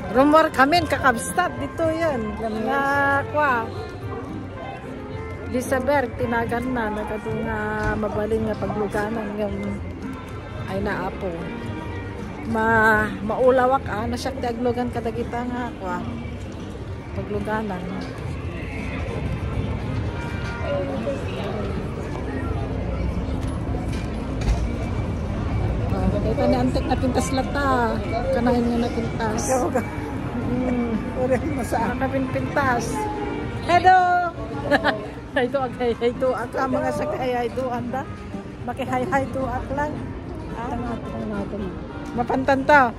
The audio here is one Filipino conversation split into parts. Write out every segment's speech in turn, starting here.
Rumor kami kakabstat dito yan. Nga kwa. Lisaberg tinagan na nagkadung mabaling nga pagluganan yung ay naapo. Maulawak nasyak ti aglugan kadagita nga kwa. Pagluganan. Ito ni antek na pintas lata. Kanahin nga na pintas. Pintas. Hello! Ito agay to ak mga sakay do anda. Makihay-hay to ak lang. Natin. Mapantan ta.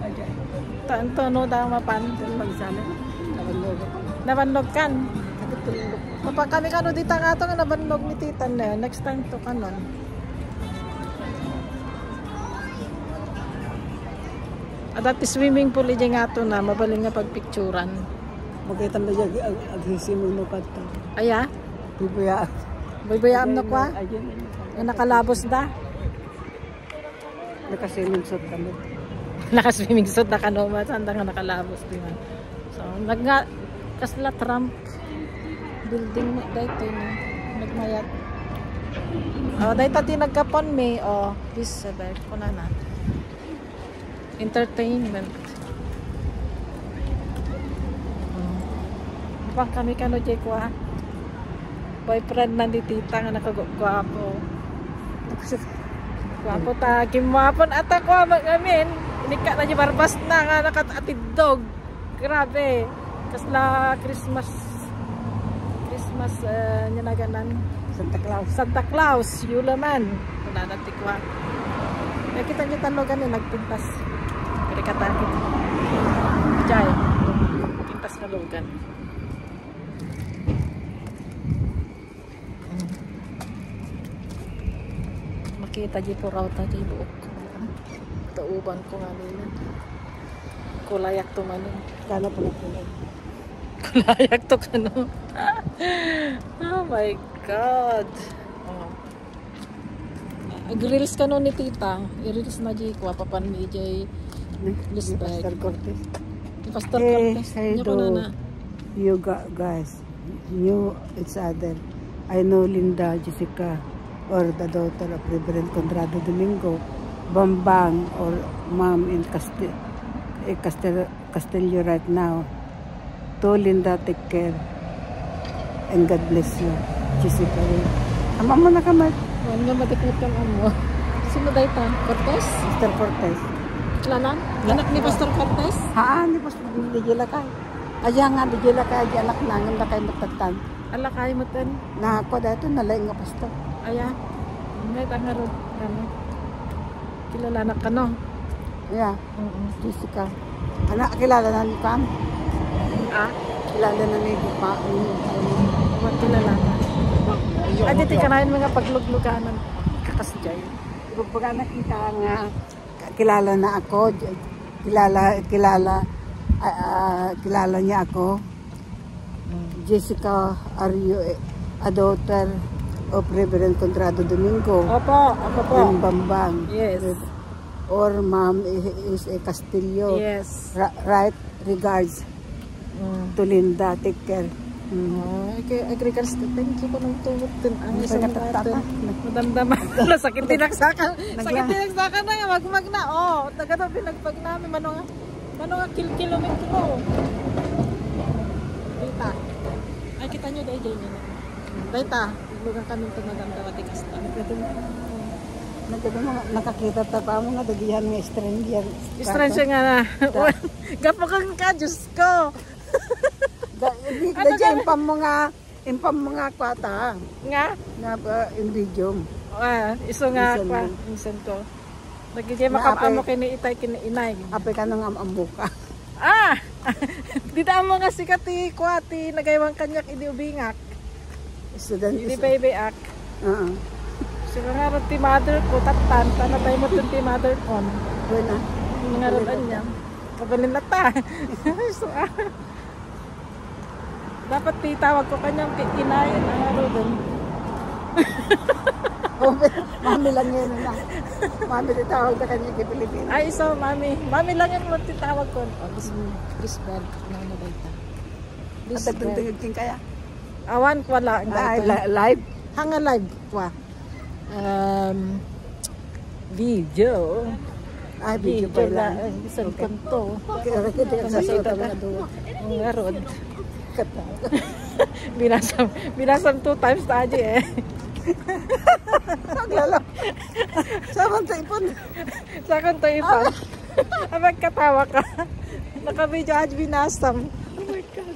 Tanto no da mapantan magsana. Nabannog kan. Papa kami kano dito nga to nga nabannog ni titan na. Next time to kanon. Dati swimming pool dyan nga ito na, mabaling nga pagpicturan. Magkita na dyan, aghisimong mo pa ito. Aya? Bibuyaan. Bibuyaan na kwa? Nakalabos na? Nakaswimming suit kami. Nakaswimming suit na kanoma, saan nga nakalabos din. So, kasla Trump building mo dito na, nagmayat. Dito tinagkapon may, this sabi ko na na. Entertainment. Bang kami kano jay kwa. Boyfriend na ni tita nga nakagwapo. Gwapo ta kimwapon ata ko magamin. Inika na ni barbas na nga nakatatid dog. Grabe. Kasla Christmas nya naganan Santa Claus Yulaman. Wala na tikwa. Kita niyo tanogan ni nagpintas. Katakit. Jai. Pintas na lugan. Makita di po raw tayo buok. Tauban ko nga nila. Kulayak to manin. Kala pala kulay. Kulayak to kano. Oh my God. Grills ka nun ni tita. I-reels na di ko. Papan ni Jay. Pastor Cortez. Pastor Cortez. Hey, you guys knew each other. I know Linda Jessica or the daughter of Reverend Conrado Domingo, Bambang or mom in Castelio right now. To Linda, take care and God bless you. Jessica. Ama mo na kamay. Huwag nga matikot kang amo. Sino dahi ta? Cortez? Pastor Cortez. Klanan? Anak ni Pastor Cortez? Ni Pastor Dijela kay. Aja nga Dijela kay anak nangin na kay matatan. Ala kay matan. Na ako dito nalay nga pastor. Aya. May tangaro ano. Kilala na ka no? Yeah. Jessica. Anak kilala na ni Pam? Kilala na ni Pam. Wag kilala na. Dito ka na mga paglugluganan. Kakasjay. Pag anak kita nga kilala na ako, kilala niya ako. Jessica, are you a daughter of Reverend Conrado Domingo? Opo, ako po. And Bambang. Yes. Or mom is a Castillo. Yes. Right, regards to Linda. Take care. Agriculture, thank you po ng tungkol din ang isang natin. Madamdaman. Sakit tinaksakan. Sakit tinaksakan na nga. Magmag na. Taga pinagpag namin. Mano nga kilometro. Dita. Ay, kita nyo dahil dyan yun. Dita. Lugang kami ito magandang atikasta. Nakakita ta pa mo nga dagihan nga stranger. Stranger nga na. Gapo kang ka, Diyos ko. Impam mo nga kwata. Nga? Nga ba in video. Iso nga kwa. Insan ko. Nagigay makapamo kini itay kini inay. Apay ka nang ambuka. Dito mo nga si kati kwati nagaywang kanyak idi ubingak. Idi baby ak. Siguro nga rin ti mother ko tatan. Tanatay mo ito ti mother ko. Wala. Nga rin niya. Kabalin na ta. Dapat titawag ko kanyang kinayan ang aro doon. Mami lang yun na. Mami titawag na kanya kay Pilipinas. Ay, so mami. Mami lang yung matitawag ko. Oh, Lisbeth. Ano ba ito? At nagtungtungin king kaya? Awan ko wala. Ay, live? Hanga live ko. Video. Ay, video pa lang. Isang kanto. Kaya sa Kasita na doon. Ang garod. Binasam 2 times na aja eh. Naglala. Saman sa ipon. Sa kanto ipon. Abag katawa ka. Naka-video aja binasam. Oh my God.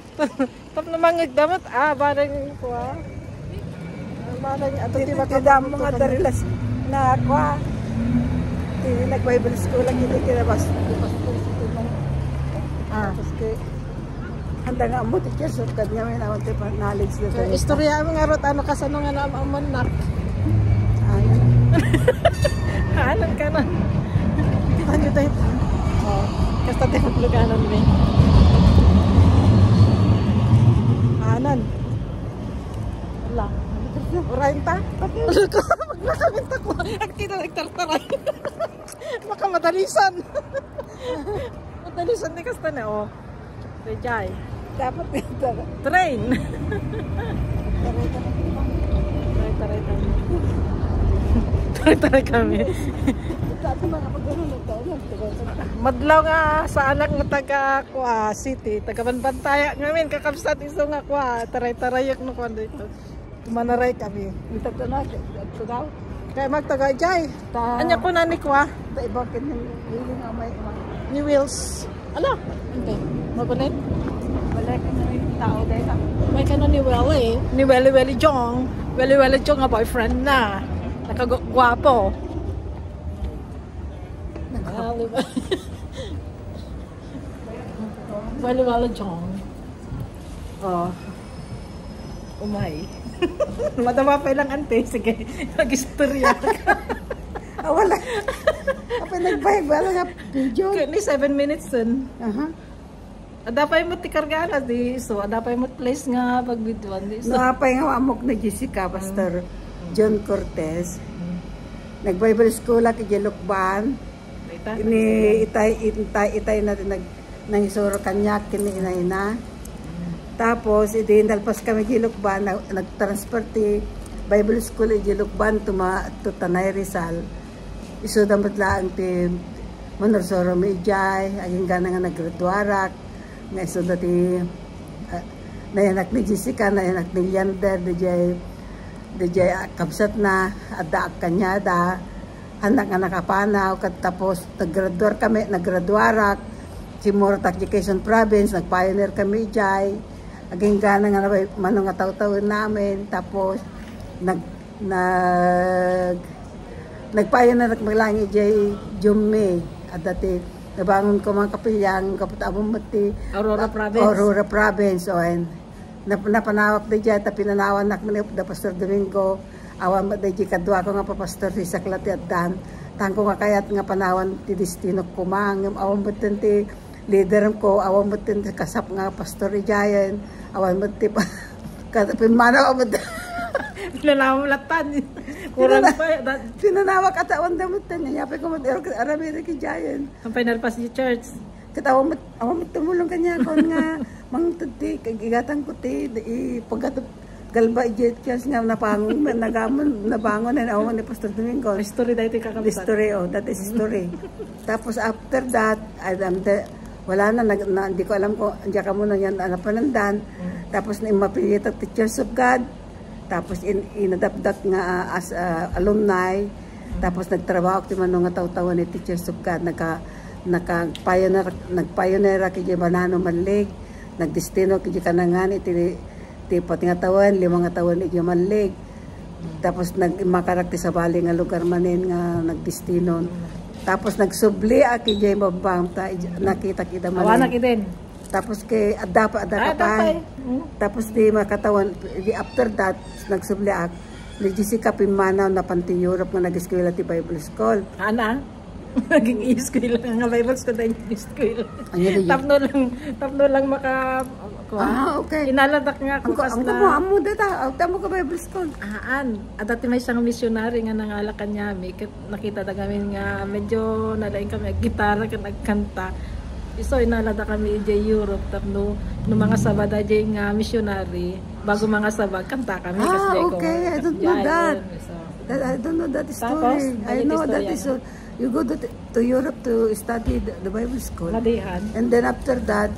Tap na mangagdamot. Barang ko barang ato di Tidam mga darilas na ako. Nag-Bible school lang hindi kinabas. Tapos kay handa nga mo teacher so kanya may naman tayo knowledge na istorya ang nga rot ano kasano nga na amanak. Ayan. Anan ka na. Ano tayo? Oh, kasta tayo magluganan mo. Anan. Wala. Urayin ta? Maglakamit ako. Ang kita nagtartaray. Baka madalisan. Madalisan ni kasta na oh. Rejay. Dapat ito. Train. Taray kami. Madlaw nga sa anak nga taga Kuha City, taga Banbantaya ngamin kakabsat iso nga Kuha, taray-tarayok no kon dito. Manaray kami. Ito na ito daw. Kaya magtaga jay. Anya ko na ni Kuha. Ibang kin willing nga may Ni Wills. Ala, okay. Magulit. balik na yung tao dahil May kanon ni Welly. Ni Welly Jong. Welly Jong nga boyfriend na. Nakagwapo. Welly Jong. Oh. Umay. Madama pa lang ante. Sige. Nag-istorya ka. wala. Kapag nagbayag, wala nga video. Ni 7 minutes din. Adapay mo tikarga na di so adapay mo place nga pagbidwan di so. Nakapay nga amok na Jessica Pastor John Cortez. Nag-Bible school kay Jelokban. Ini itay natin nangisuro kanya kini ina. Tapos idinalpas kami Jelokban nag-transfer ti Bible school i Jelokban to Tanay Rizal. Iso dapat lang ti Monorsoro Mijay aging gana nga naggraduarak. Nga so dati nayanak ni Jessica, nayanak ni Leander, DJ kabsat na, ada kanyada, anak nga nakapanaw, tapos naggraduarak, Timor Education Province, nag-pioneer kami jay, aging gana nga manong nga taw-tawin namin, tapos nag-pioneer maglangi jay Jumme, at dati, nabangon ko mga kapilyang kaputabong mati Aurora Province o napanawak di dyan pinanawan nak ni Pastor Domingo awan mo di kadwa ko nga pa Pastor si Saklati at Dan tangko nga kayat nga panawan ti destino kumang awan mo ti leader ko awan mo ti kasap nga Pastor Ijayan awan mo ti pinmanaw mo pinanawalatan kurang pa pinanawak at awan damutan niya yapay ko arami ki Giant ang pinalpas di church katawa mo tumulong kanya kon nga mangtudi kagigatan ko ti pagkat galba jet kasi nga napangon nabangon na awan ni Pastor Domingo story dati kakabsat story that is story tapos after that wala na hindi ko alam ko andiyan ka muna yan panandan tapos na imapilit at Teachers of God. Tapos inadapdat nga as alumni. Tapos nagtrabaho ko man nga taw-tawa ni Teachers of God. Nagpioneer kay Banano Manlig. Nagdestino kay kanangan iti pati nga tawan, 5 nga tawan iti Manlig. Tapos nagmakarakti sa bali nga lugar manin nga nagdestino. Tapos nagsubli kay Jay Babang nakita kita manin. Awanak iden. Tapos kay adapa pa. Tapos di makatawan after that nagsubliak ni Jessica Pimanaw na panti Europe nga nag-eskwela ti Bible School. Ana? Naging e-school lang nga Bible school na e-school. Tapno lang maka okay. Inaladak nga ako Amo data, tamo ka Bible school. Dati may isang missionary nga nangalakan niya, nakita na kami nga medyo nalain kami gitara ka nagkanta. So inalada kami di Europe tapno no mga sabada di nga missionary bago mga sabag kanta kami kasi okay. I don't know that. I don't know that story. I know that is you go to Europe to study the Bible school. Madihan. And then after that,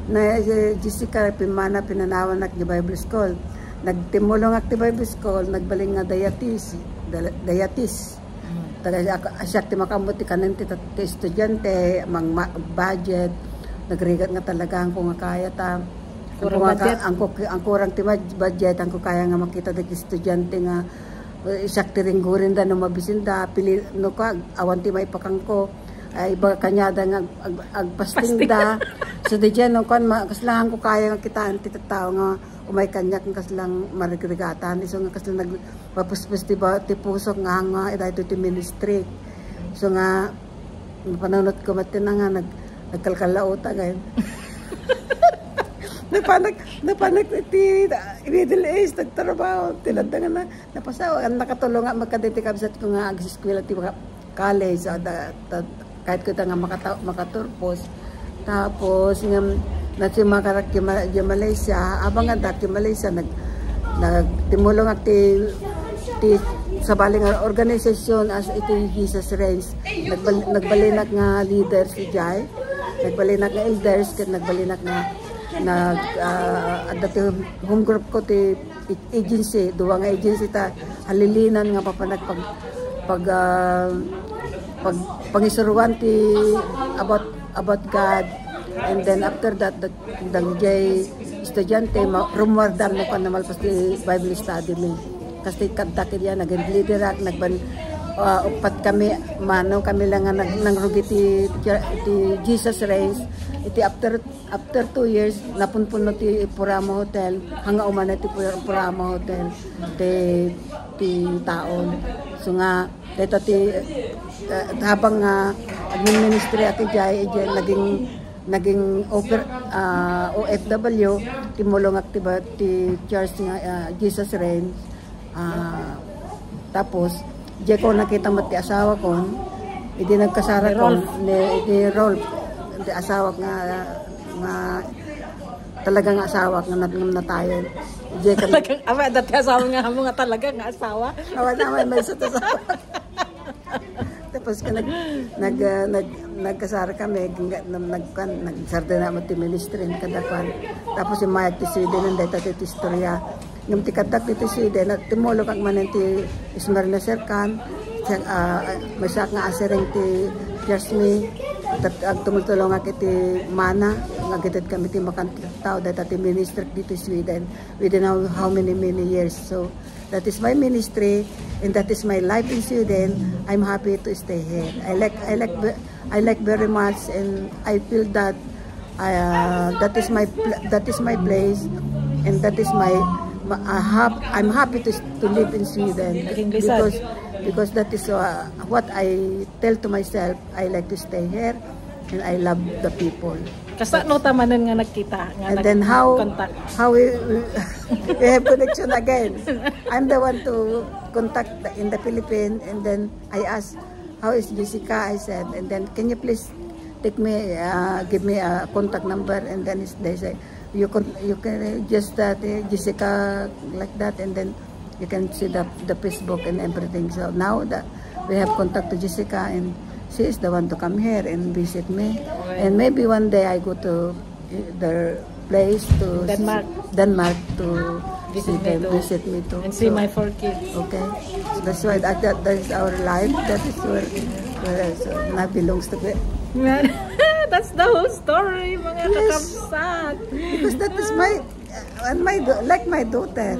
na Jessica pinanawan nak the Bible school. Nagtimulong ak the Bible school, nagbaling nga dayatis. Taga asyak ti makamuti kanen ti estudyante, mang budget, nagrigat nga talaga ang nga kaya ta. Ang kurang ti budget, ang ko kaya nga makita ng estudyante nga isak ti ringgurin da no mabisinda pili no ka awan ti may pakangko ay iba kanyada nga agpasting da so di dyan no kan kaslangan ko kaya nga kitaan ti tao nga umay kanyak nga kaslang marigrigatan so nga kaslang nagpapuspus ti ba ti pusok nga ito ti ministry so nga panunot ko matin nga nagkalkalauta ngayon. Napanag ti Middle East nagtrabaho tilandangan na napasawa nakatulong nga magkaditikab sa ko nga ag-eskwela ti college kahit ko nga makaturpos tapos nga nasi makarak ti Malaysia abang nga ti Malaysia nagtimulong at ti sabaling organisasyon as iti Jesus Reigns nagbalinak nga leaders ti Jai nagbalinak nga elders ket nagbalinak nga dati home group ko ti agency duwa nga agency ta halilinan nga papanag pangisuruan ti about God and then after that dagjay estudyante rumwardan mo kan namalpas ti Bible study mi kasi kadakit yan naging leader ak upat kami manaw kami lang nga nangrugi ti Jesus Reigns iti after 2 years napunpuno ti Purama Hotel hanga umana ti Purama Hotel ti taon so nga dito ti habang admin ministry at ijay naging OFW timulong aktiba ti church nga Jesus Reigns tapos di ko nakita mo ti asawa ko hindi nagkasara ko ni Rolf di asawa nga talagang asawa nga natayo talagang ama dati asawa nga mo nga talaga nga asawa awan naman may sa asawa tapos ka nagkasara kami nagsarda na mo ti ministry kadakwan tapos yung mayag ti Sweden ang data ti istorya yung ti katak ti Sweden at timulog ang manan ti Ismarna Serkan masak nga asering ti Jasmine at tumultulong nga kiti Mana nagitid kami ti makantao data ti ministry dito Sweden within how many years so that is my ministry and that is my life in Sweden. I'm happy to stay here. I like very much and I feel that that is my place and that is I'm happy to live in Sweden because that is what I tell to myself. I like to stay here and I love the people. Kasa no tamanan nga nagkita nga and then how we have connection again. I'm the one to contact in the Philippines and then I asked how is Jessica, I said, and then can you please take me give me a contact number and then they say you can just Jessica like that and then you can see the Facebook and everything. So now that we have contact to Jessica and she is the one to come here and visit me. And maybe one day I go to their place to Denmark to visit me too. And see my 4 kids. Okay. So that's why that is our life. That is where that belongs to me. That's the whole story, mga kakapsat. Because that is like my daughter.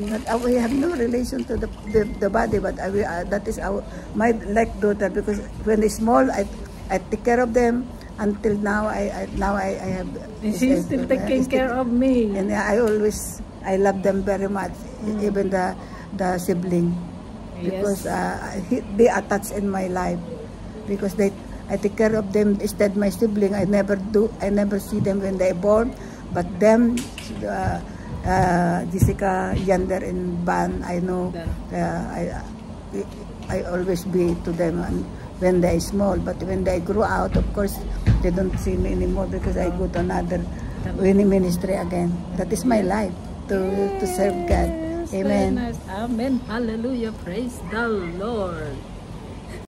But we have no relation to the body, but that is my like daughter because when they're small, I take care of them until now. I have. And she's still taking care of me. And I love them very much, even the sibling, because they attach in my life. because I take care of them. Instead, my sibling, I never see them when they're born, but them, Jessica, Yander, and Ban, I know, I always be to them when they're small, but when they grow out, of course, they don't see me anymore because I go to another ministry again. That is my life, to serve God. Amen. Amen. Hallelujah. Praise the Lord.